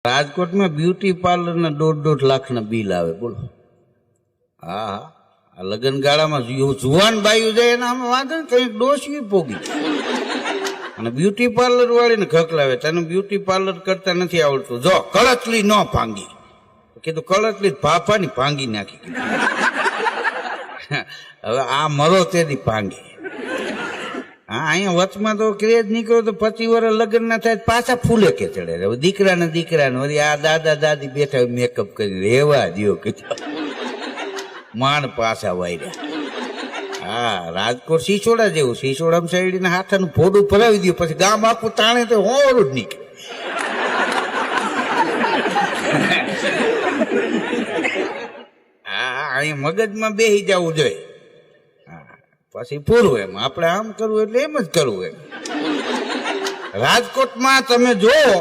રાજકોટમાં બ્યુટી પાર્લરના 1.5 લાખના બિલ આવે, બોલો. હા, આ લગ્ન ગાળામાં જુવાન બાયું જાય એના આમાં વાંધો ને, કંઈક ડોસી પોગી અને બ્યુટી પાર્લર વાળીને ખકલાવે, તને બ્યુટી પાર્લર કરતા નથી આવડતું, જો કળચલી ન ભાંગી. કીધું કળચલી ભાફાની ભાંગી નાખી. હવે આ મરો તેથી ભાંગી. હા, અહીંયા વચમાં તો ક્રેજ નીકળ્યો તો 25 વર્ષ લગ્ન ના થાય પાછા ફૂલે કે ચડે. હવે દીકરાને વળી આ દાદા દાદી બેઠા મેકઅપ કરી રેવા દો કીધું, માંડ પાછા વાયર્યા. હા, રાજકોટ સિસોડા જેવું, સિસોડામાં સાઈડીને હાથાનું ફોડું ભરાવી દઉં, પછી ગામ આખું તાણે તો હોરું જ નીકળે. હા, અહીંયા મગજમાં બેસી જવું જોઈએ. પછી પૂરું, એમ આપણે આમ કરવું એટલે એમ જ કરવું. એમ રાજકોટમાં તમે જુઓ